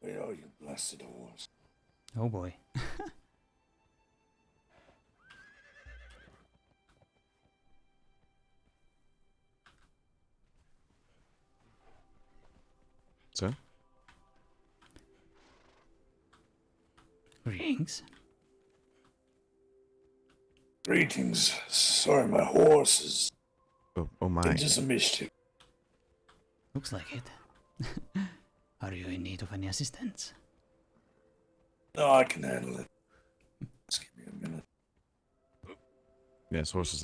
Where are you, blasted horse? Oh boy. Sir? Greetings. Greetings. Sorry, my horse is Oh my. into some mischief. Looks like it. Are you in need of any assistance? No, I can handle it. Just give me a minute. Yes, horses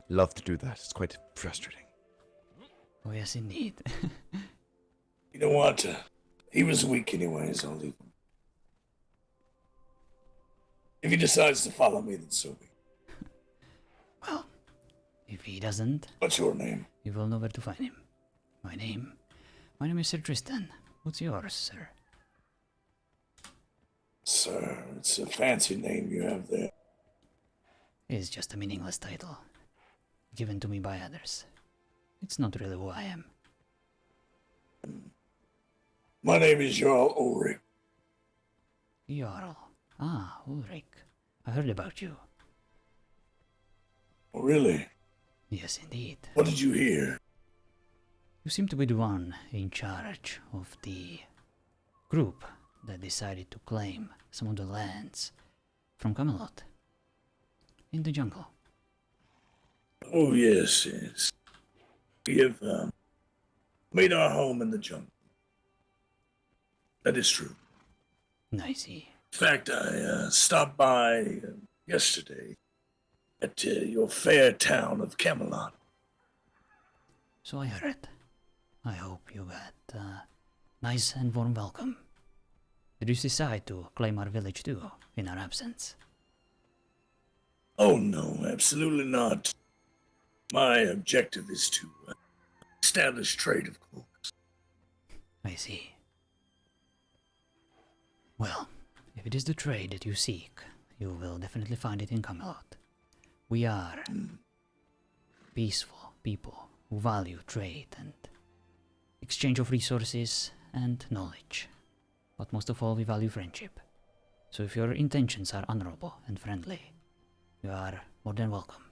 love to do that. It's quite frustrating. Oh yes, indeed. You know what? He was weak anyways. I'll leave him. If he decides to follow me, then so be it. Well, if he doesn't, What's your name? you will know where to find him. My name is Sir Tristan. What's yours, sir? Sir, it's a fancy name you have there. It is just a meaningless title, given to me by others. It's not really who I am. My name is Jarl Ulfrik. Jarl. Ah, Ulfrik. I heard about you. Oh, really? Yes, indeed. What did you hear? You seem to be the one in charge of the group that decided to claim some of the lands from Camelot in the jungle. Oh, yes, yes. We have made our home in the jungle. That is true. I see. In fact, I stopped by yesterday at your fair town of Camelot. So I heard. I hope you got a nice and warm welcome. Did you decide to claim our village too, in our absence? Oh, no, absolutely not. My objective is to establish trade, of course. I see. Well, if it is the trade that you seek, you will definitely find it in Camelot. We are peaceful people who value trade and exchange of resources and knowledge. But most of all, we value friendship. So if your intentions are honorable and friendly, you are more than welcome.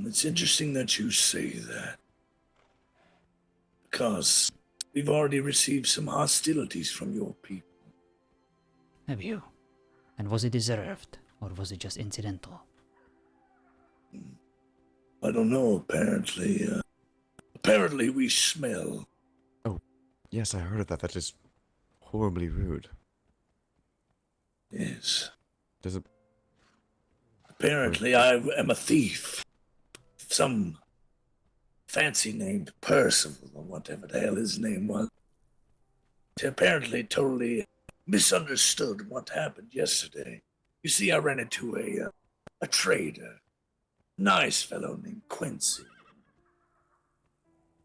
It's interesting that you say that. Because we've already received some hostilities from your people. Have you? And was it deserved, or was it just incidental? I don't know, apparently we smell. Oh, yes, I heard of that. That is horribly rude. Yes. Does it... Apparently I am a thief. Some fancy named Percival, or whatever the hell his name was. Apparently totally misunderstood what happened yesterday. You see, I ran into a trader. Nice fellow named Quincy.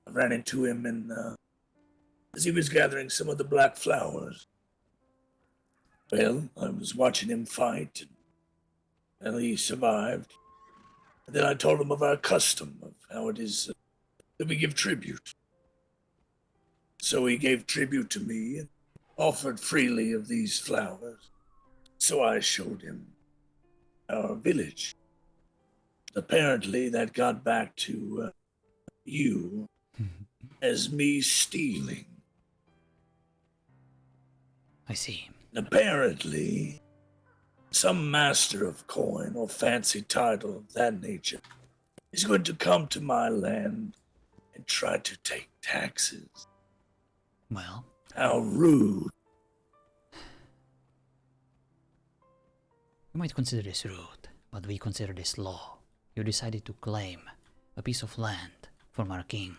I ran into him as he was gathering some of the black flowers. Well, I was watching him fight, and he survived. And then I told him of our custom, of how it is that we give tribute. So he gave tribute to me and offered freely of these flowers. So I showed him our village. Apparently that got back to you as me stealing. I see. And apparently, some master of coin or fancy title of that nature is going to come to my land and try to take taxes. Well, How rude. you might consider this rude, but we consider this law. You decided to claim a piece of land from our king.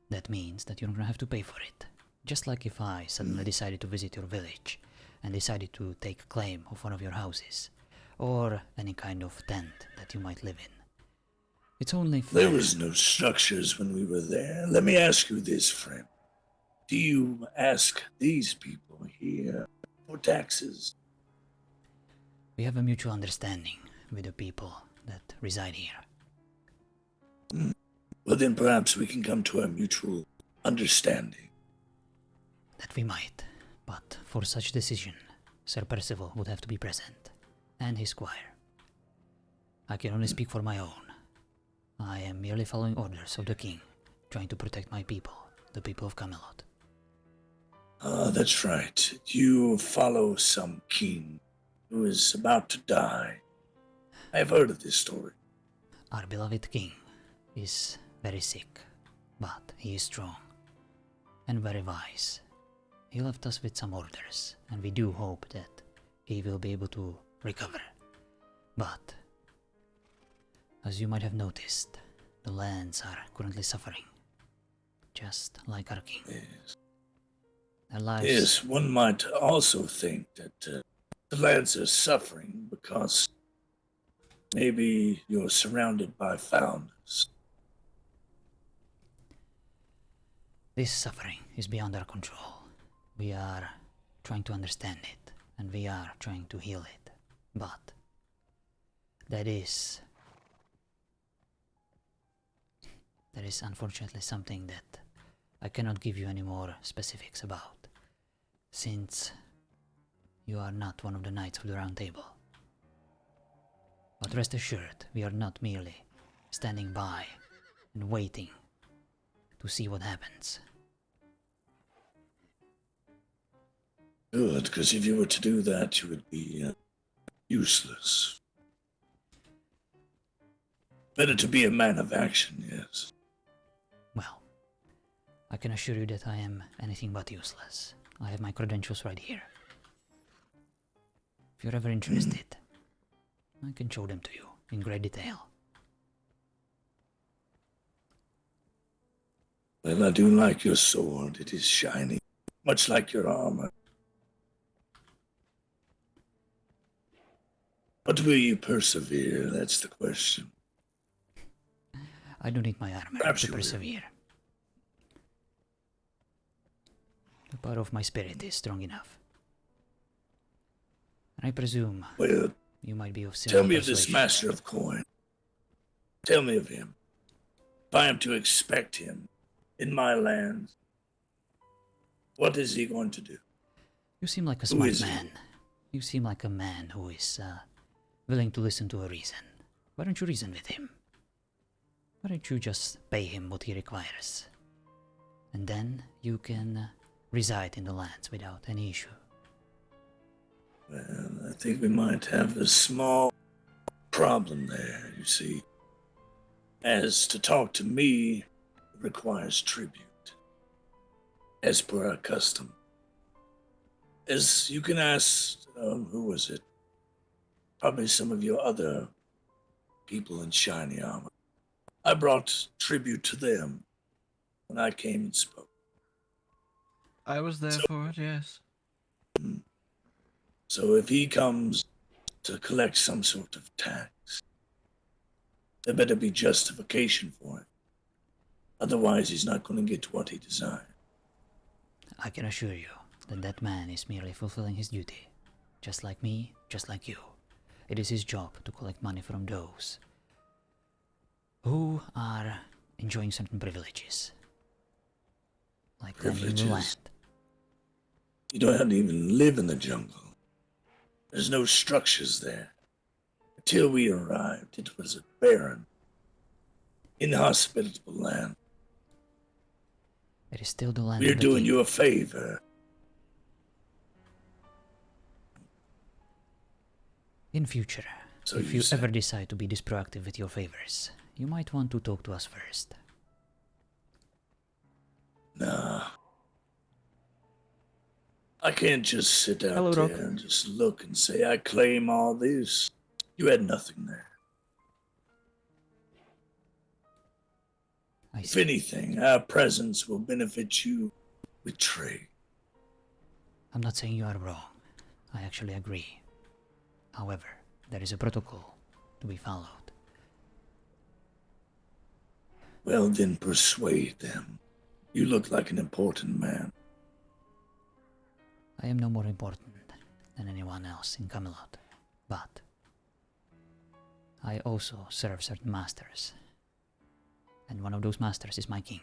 That means that you're gonna have to pay for it. Just like if I suddenly decided to visit your village and decided to take claim of one of your houses, or any kind of tent that you might live in. It's only fair. There was no structures when we were there. Let me ask you this, friend. Do you ask these people here for taxes? We have a mutual understanding with the people that reside here. Well, then perhaps we can come to a mutual understanding. That we might, but for such decision, Sir Percival would have to be present, and his squire. I can only speak for my own. I am merely following orders of the king, trying to protect my people, the people of Camelot. That's right. You follow some king who is about to die. I have heard of this story. Our beloved king is very sick, but he is strong and very wise. He left us with some orders, and we do hope that he will be able to recover. But, as you might have noticed, the lands are currently suffering, just like our king. Yes. Their lives... Yes, one might also think that the lands are suffering because maybe you're surrounded by founders. This suffering is beyond our control. We are trying to understand it, and we are trying to heal it. But that is unfortunately something that I cannot give you any more specifics about, since you are not one of the Knights of the Round Table. But rest assured, we are not merely standing by and waiting to see what happens. Good, because if you were to do that, you would be useless. Better to be a man of action, yes. Well, I can assure you that I am anything but useless. I have my credentials right here. If you're ever interested, I can show them to you in great detail. Well, I do like your sword. It is shiny, much like your armor. But will you persevere? That's the question. I don't need my armor Perhaps to you will. persevere. The power of my spirit is strong enough. And I presume Well, you might be of similar tell me of this persuasion. master of coin. Tell me of him. If I am to expect him in my lands, what is he going to do? You seem like a Who smart is he? man. You seem like a man who is willing to listen to a reason. Why don't you reason with him? Why don't you just pay him what he requires? And then you can reside in the lands without any issue. Well, I think we might have a small problem there, you see. As to talk to me requires tribute, as per our custom. As you can ask, who was it? Probably some of your other people in shiny armor. I brought tribute to them when I came and spoke. I was there for it, yes. So if he comes to collect some sort of tax, there better be justification for it. Otherwise, he's not going to get what he desires. I can assure you that that man is merely fulfilling his duty. Just like me, just like you. It is his job to collect money from those who are enjoying certain privileges. Like landing the Privileges? land. You don't even live in the jungle. There's no structures there. Until we arrived, it was a barren, inhospitable land. It is still the land We're of the doing king. you a favor. In future, So if you you say. ever decide to be this proactive with your favors, you might want to talk to us first. Nah. I can't just sit out Hello, there Doc. and just look and say, I claim all this. You had nothing there. I If see. anything, our presence will benefit you with trade. I'm not saying you are wrong. I actually agree. However, there is a protocol to be followed. Well, then persuade them. You look like an important man. I am no more important than anyone else in Camelot, but I also serve certain masters. And one of those masters is my king.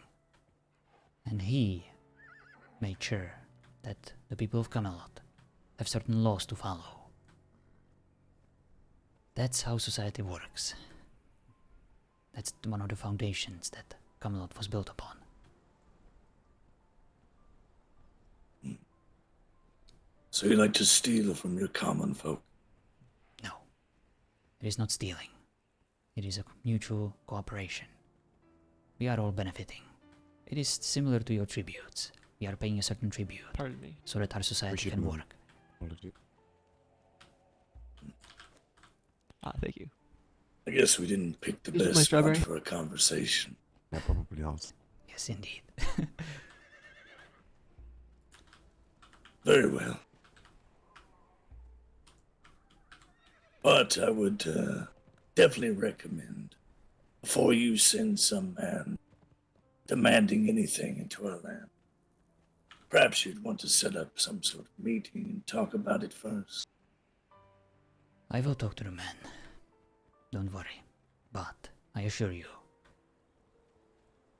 And he made sure that the people of Camelot have certain laws to follow. That's how society works. That's one of the foundations that Camelot was built upon. So you like to steal from your common folk? No, it is not stealing. It is a mutual cooperation. We are all benefiting. It is similar to your tributes. We are paying a certain tribute Pardon me. so that our society can work. Ah, thank you. I guess we didn't pick the This is my best spot strawberry. for a conversation. Yeah, probably not. Yes, indeed. Very well. But I would definitely recommend, before you send some man demanding anything into our land, perhaps you'd want to set up some sort of meeting and talk about it first. I will talk to the man. Don't worry. But I assure you,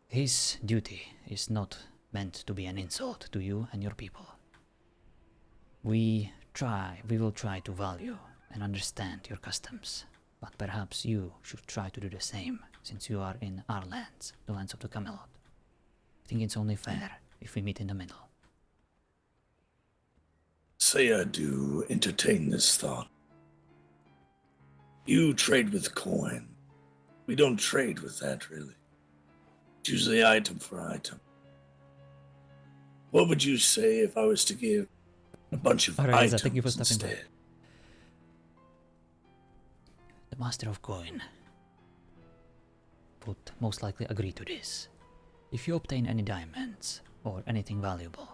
his duty is not meant to be an insult to you and your people. We will try to value and understand your customs, but perhaps you should try to do the same, since you are in our lands, the lands of the Camelot. I think it's only fair if we meet in the middle. Say I do entertain this thought. You trade with coin. We don't trade with that, really. It's usually item for item. What would you say if I was to give a bunch of Alright, items thank you for stopping by. instead? The Master of Coin would most likely agree to this. If you obtain any diamonds or anything valuable,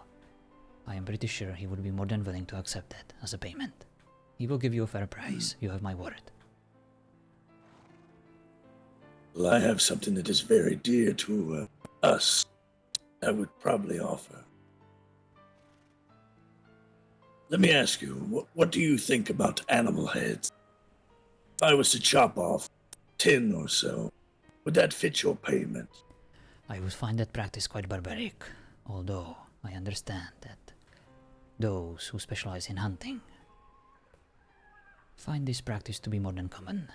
I am pretty sure he would be more than willing to accept that as a payment. He will give you a fair price, you have my word. Well, I have something that is very dear to us I would probably offer. Let me ask you, what do you think about animal heads? If I was to chop off 10 or so, would that fit your payment? I would find that practice quite barbaric, although I understand that those who specialize in hunting find this practice to be more than common.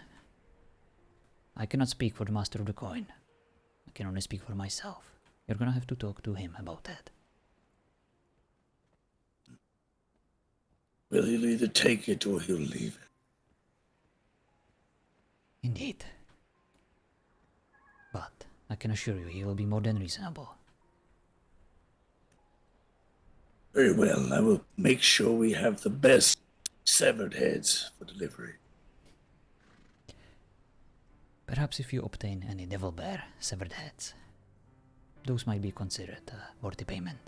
I cannot speak for the Master of the Coin. I can only speak for myself. You're gonna have to talk to him about that. Well, he'll either take it or he'll leave it. Indeed. But I can assure you he will be more than reasonable. Very well, I will make sure we have the best severed heads for delivery. Perhaps if you obtain any devil bear severed heads, those might be considered a worthy payment.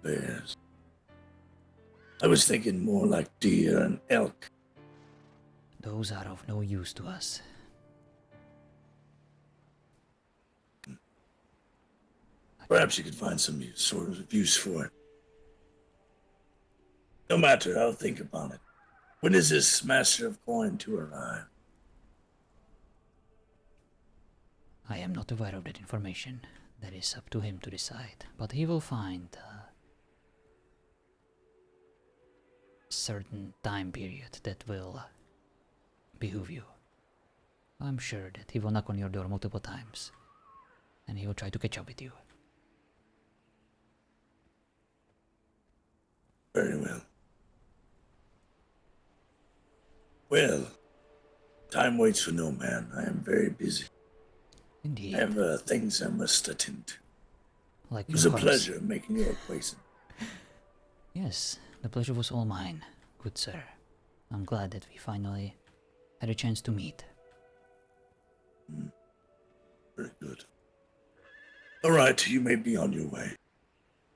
Bears. I was thinking more like deer and elk. Those are of no use to us. Perhaps you could find some sort of use for it. No matter, I'll think about it. When is this Master of Coin to arrive? I am not aware of that information. That is up to him to decide. But he will find a certain time period that will behoove you. I'm sure that he will knock on your door multiple times, and he will try to catch up with you. Very well. Well, time waits for no man. I am very busy. Indeed. I have things I must attend to. Like It was your a horse. pleasure making your acquaintance. Yes, the pleasure was all mine, good sir. I'm glad that we finally had a chance to meet. Very good. All right, you may be on your way.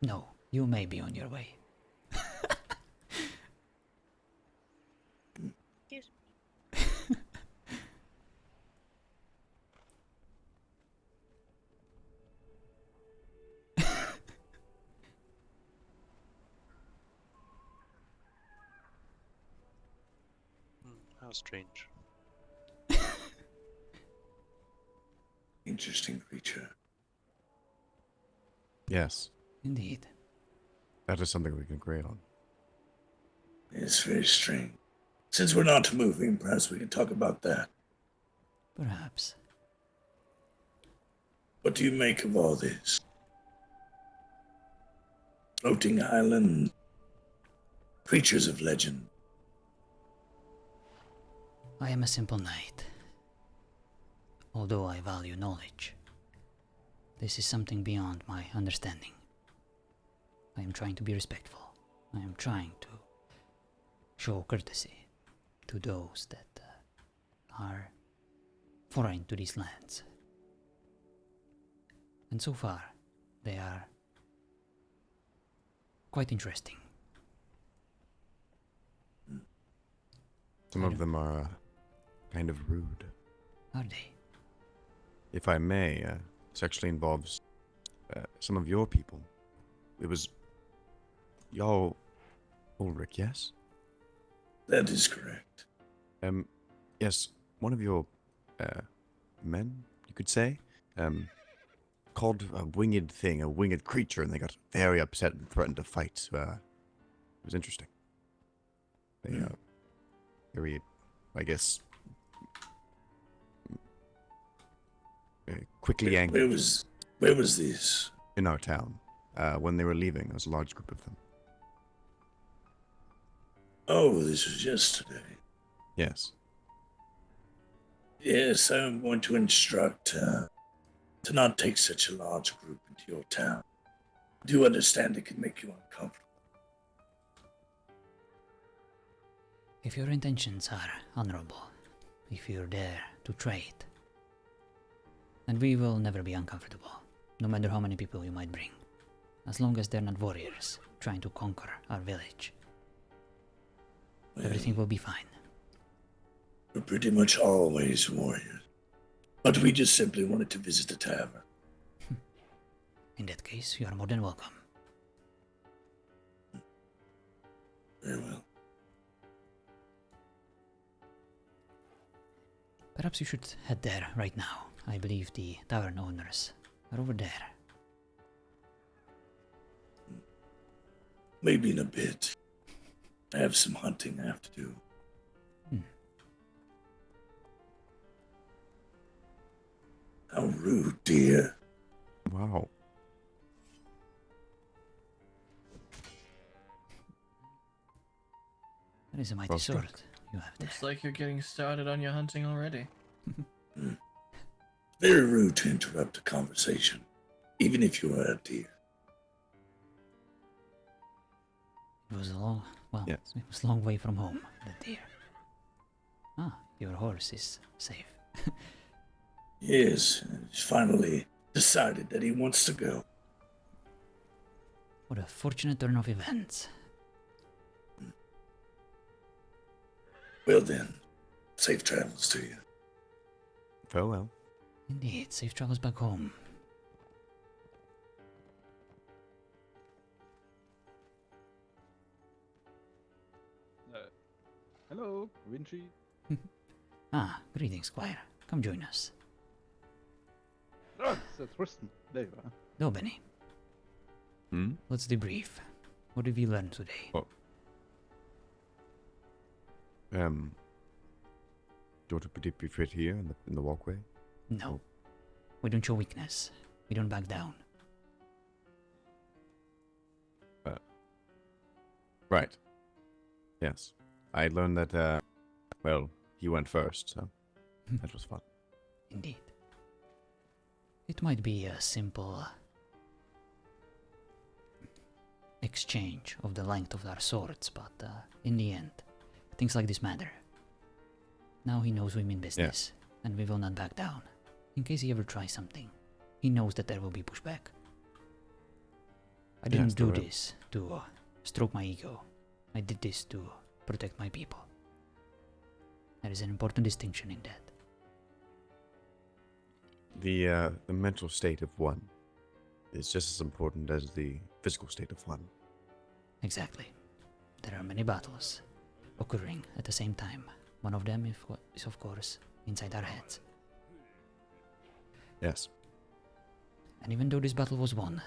No, you may be on your way. Excuse me. How strange. Interesting creature. Yes, Indeed. that is something we can agree on. It's very strange. Since we're not moving, perhaps we can talk about that. Perhaps. What do you make of all this? Floating island, creatures of legend. I am a simple knight. Although I value knowledge, this is something beyond my understanding. I am trying to be respectful. I am trying to show courtesy to those that are foreign to these lands. And so far, they are quite interesting. Some of them are kind of rude. Are they? If I may, this actually involves some of your people. It was y'all, Ulfrik, yes? That is correct. Yes, one of your men, you could say, called a winged thing, a winged creature, and they got very upset and threatened to fight. It was interesting. They, very, I guess, quickly angry. Where was this? In our town. When they were leaving, there was a large group of them. Oh, this was yesterday. Yes. Yes, I'm going to instruct to not take such a large group into your town. I do understand it can make you uncomfortable. If your intentions are honorable, if you're there to trade, then we will never be uncomfortable, no matter how many people you might bring, as long as they're not warriors trying to conquer our village. Everything will be fine. We're pretty much always warriors. But we just simply wanted to visit the tavern. In that case, you are more than welcome. Very well. Perhaps you should head there right now. I believe the tavern owners are over there. Maybe in a bit. I have some hunting I have to do. How rude, dear. Wow. That is a mighty Well sword struck. you have there. Looks like you're getting started on your hunting already. Very rude to interrupt a conversation, even if you are a deer. It was a long, well, Yes. it was a long way from home, the deer. Ah, your horse is safe. Yes, he's finally decided that he wants to go. What a fortunate turn of events. Well then, safe travels to you. Farewell. Indeed, safe travels back home. Hello, Vinci. Ah, greetings, Squire. Come join us. Ah, it's Tristan. There you are. No, Benny. Hmm? Let's debrief. What have you learned today? Oh. Do you want to debrief it here in the walkway? No. We don't show weakness. We don't back down. Right. Yes. I learned that, well, he went first, so that was fun. Indeed. It might be a simple exchange of the length of our swords, but in the end, things like this matter. Now he knows we mean business, and we will not back down. In case he ever tries something, he knows that there will be pushback. I didn't Yes, do there will. this to stroke my ego. I did this to protect my people. There is an important distinction in that. The mental state of one is just as important as the physical state of one. Exactly. There are many battles occurring at the same time. One of them is, of course, inside our heads. Yes. And even though this battle was won,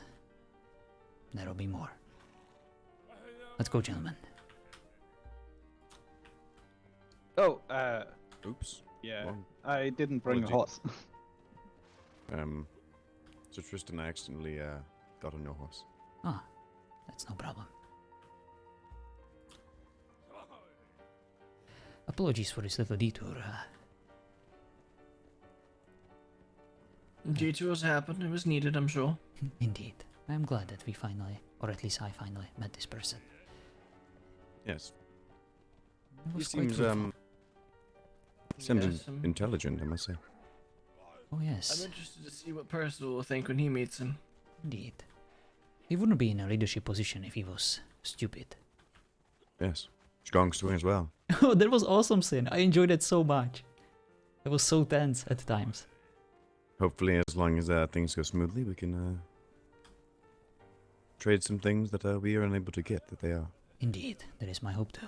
there'll be more. Let's go, gentlemen. Oh, Oops. yeah. Wrong. I didn't bring a Apologies. horse. So Tristan, I accidentally got on your horse. Ah, that's no problem. Apologies for this little detour. Detours happen. It was needed, I'm sure. Indeed. I'm glad that we finally, or at least I finally, met this person. Yes. It He was quite seems fruitful. Yes, intelligent, I must say. Oh I'm yes, interested to see what Percival will think when he meets him. indeed. He wouldn't be in a leadership position if he was stupid. Yes. Strong swing as well. Oh, that was awesome, Sin. I enjoyed it so much. It was so tense at times. Hopefully, as long as things go smoothly, we can trade some things that we are unable to get that they are. Indeed, that is my hope too.